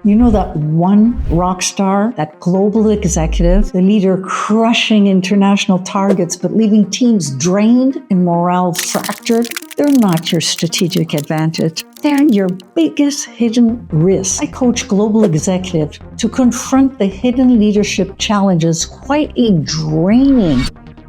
You know that one rock star, that global executive, the leader crushing international targets but leaving teams drained and morale fractured? They're not your strategic advantage. They're your biggest hidden risk. I coach global executives to confront the hidden leadership challenges quietly draining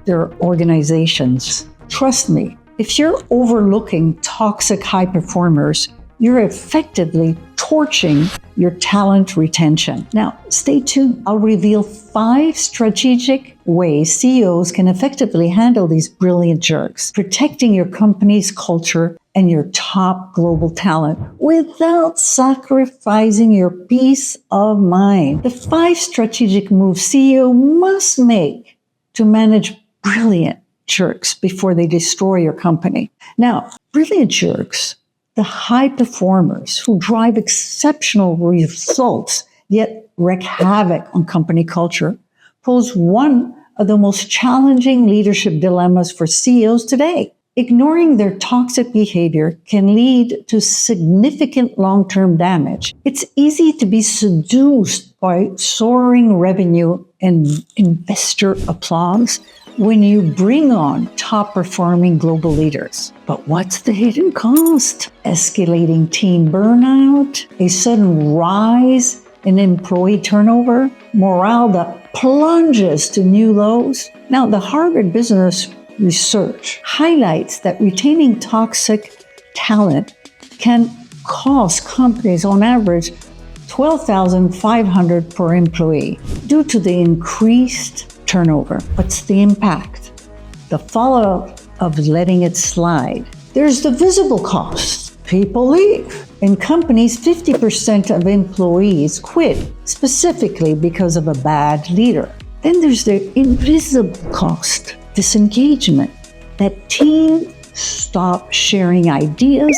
their organizations. Trust me, if you're overlooking toxic high performers, you're effectively torching your talent retention. Now, stay tuned. I'll reveal 5 strategic ways CEOs can effectively handle these brilliant jerks, protecting your company's culture and your top global talent without sacrificing your peace of mind. The 5 strategic moves CEO must make to manage brilliant jerks before they destroy your company. Now, brilliant jerks, the high performers who drive exceptional results yet wreak havoc on company culture, pose one of the most challenging leadership dilemmas for CEOs today. Ignoring their toxic behavior can lead to significant long-term damage. It's easy to be seduced by soaring revenue and investor applause when you bring on top-performing global leaders. But what's the hidden cost? Escalating team burnout, a sudden rise in employee turnover, morale that plunges to new lows. Now, the Harvard Business Research highlights that retaining toxic talent can cost companies on average $12,500 per employee due to the increased turnover. What's the impact? The fallout of letting it slide. There's the visible cost. People leave. In companies, 50% of employees quit specifically because of a bad leader. Then there's the invisible cost, disengagement. That team stop sharing ideas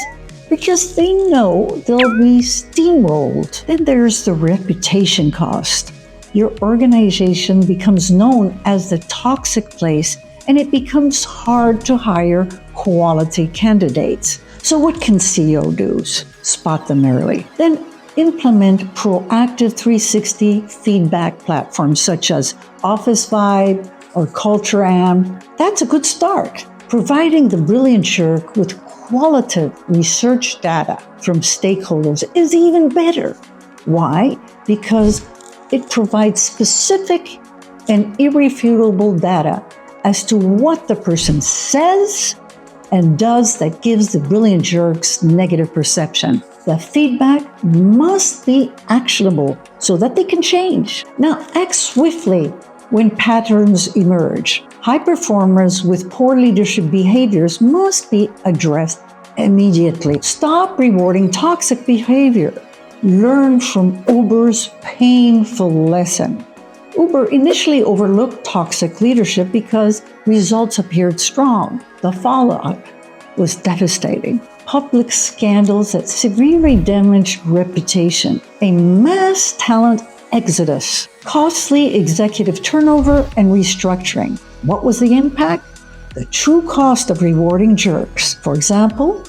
because they know they'll be steamrolled. Then there's the reputation cost. Your organization becomes known as the toxic place, and it becomes hard to hire quality candidates. So what can CEO do? Spot them early. Then implement proactive 360 feedback platforms such as Office Vibe or Culture Am. That's a good start. Providing the brilliant jerk with qualitative research data from stakeholders is even better. Why? Because it provides specific and irrefutable data as to what the person says and does that gives the brilliant jerks negative perception. The feedback must be actionable so that they can change. Now, act swiftly when patterns emerge. High performers with poor leadership behaviors must be addressed immediately. Stop rewarding toxic behavior. Learn from Uber's painful lesson. Uber initially overlooked toxic leadership because results appeared strong. The fallout was devastating. Public scandals that severely damaged reputation, a mass talent exodus, costly executive turnover, and restructuring. What was the impact? The true cost of rewarding jerks. For example,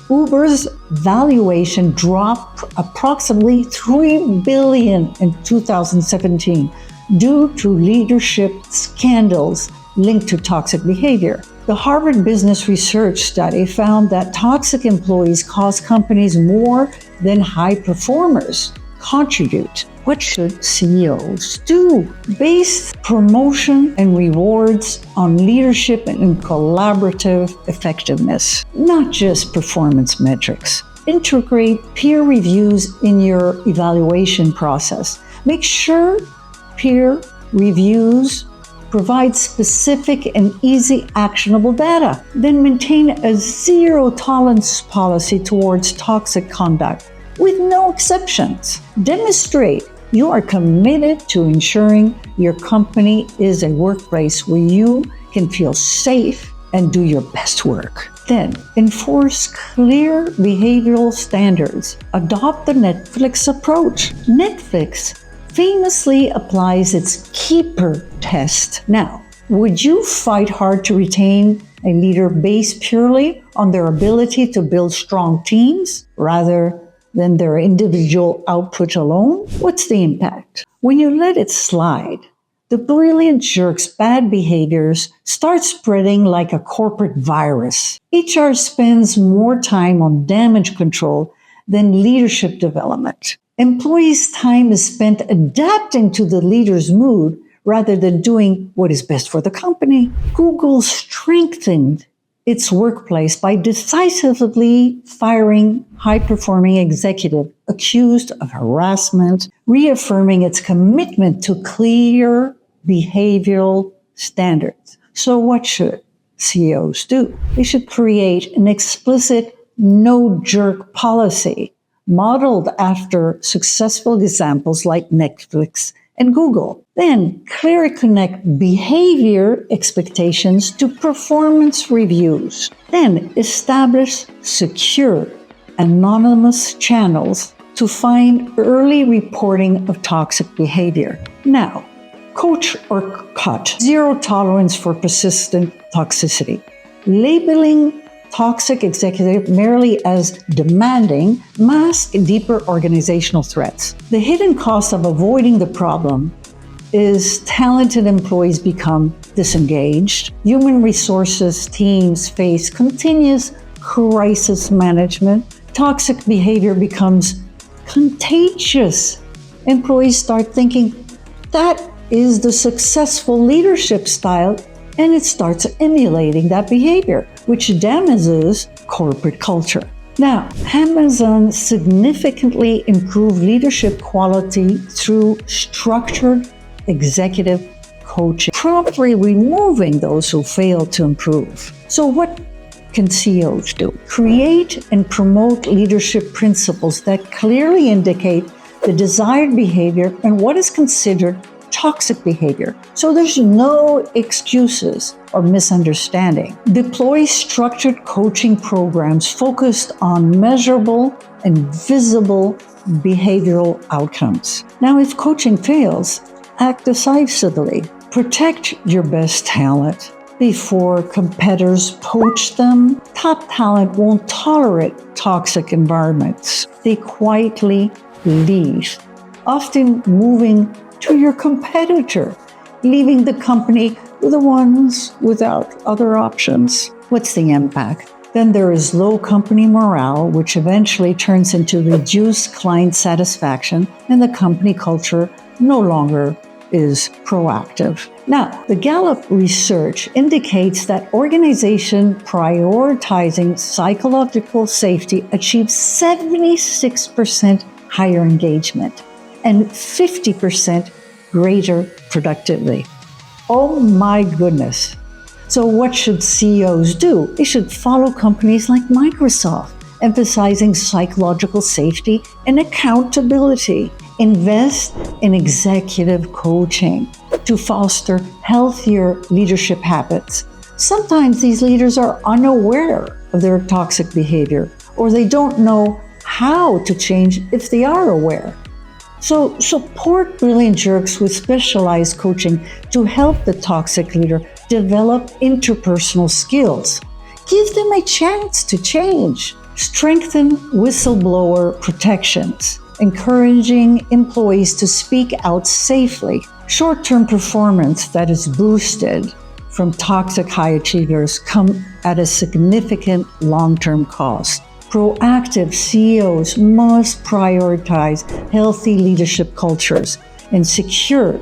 Uber's valuation dropped approximately $3 billion in 2017 due to leadership scandals linked to toxic behavior. The Harvard Business Research study found that toxic employees cost companies more than high performers contribute. What should CEOs do? Base promotion and rewards on leadership and collaborative effectiveness, not just performance metrics. Integrate peer reviews in your evaluation process. Make sure peer reviews provide specific and easy actionable data. Then maintain a zero tolerance policy towards toxic conduct with no exceptions. Demonstrate you are committed to ensuring your company is a workplace where you can feel safe and do your best work. Then, enforce clear behavioral standards. Adopt the Netflix approach. Netflix famously applies its keeper test. Now, would you fight hard to retain a leader based purely on their ability to build strong teams rather than their individual output alone? What's the impact? When you let it slide, the brilliant jerk's bad behaviors start spreading like a corporate virus. HR spends more time on damage control than leadership development. Employees' time is spent adapting to the leader's mood rather than doing what is best for the company. Google strengthened its workplace by decisively firing high-performing executive accused of harassment, reaffirming its commitment to clear behavioral standards. So what should CEOs do? They should create an explicit no-jerk policy modeled after successful examples like Netflix and Google. Then clearly connect behavior expectations to performance reviews. Then establish secure, anonymous channels to find early reporting of toxic behavior. Now, coach or cut. Zero tolerance for persistent toxicity. Labeling toxic executive merely as demanding masks deeper organizational threats. The hidden cost of avoiding the problem is talented employees become disengaged. Human resources teams face continuous crisis management. Toxic behavior becomes contagious. Employees start thinking that is the successful leadership style, and it starts emulating that behavior, which damages corporate culture. Now, Amazon significantly improved leadership quality through structured executive coaching, promptly removing those who fail to improve. So what can CEOs do? Create and promote leadership principles that clearly indicate the desired behavior and what is considered toxic behavior. So there's no excuses or misunderstanding. Deploy structured coaching programs focused on measurable and visible behavioral outcomes. Now, if coaching fails, act decisively. Protect your best talent before competitors poach them. Top talent won't tolerate toxic environments. They quietly leave, often moving to your competitor, leaving the company with the ones without other options. What's the impact? Then there is low company morale, which eventually turns into reduced client satisfaction, and the company culture no longer is proactive. Now, the Gallup research indicates that organization prioritizing psychological safety achieves 76% higher engagement and 50% greater productivity. Oh my goodness. So what should CEOs do? They should follow companies like Microsoft, emphasizing psychological safety and accountability. Invest in executive coaching to foster healthier leadership habits. Sometimes these leaders are unaware of their toxic behavior, or they don't know how to change if they are aware. So support brilliant jerks with specialized coaching to help the toxic leader develop interpersonal skills. Give them a chance to change. Strengthen whistleblower protections, encouraging employees to speak out safely. Short-term performance that is boosted from toxic high achievers come at a significant long-term cost. Proactive CEOs must prioritize healthy leadership cultures and secure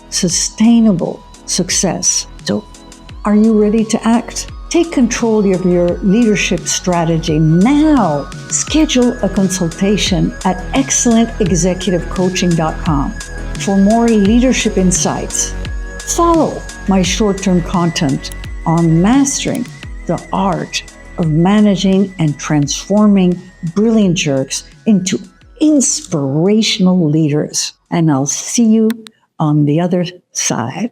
sustainable success. So, are you ready to act? Take control of your leadership strategy now. Schedule a consultation at excellentexecutivecoaching.com for more leadership insights. Follow my short-term content on mastering the art of managing and transforming brilliant jerks into inspirational leaders. And I'll see you on the other side.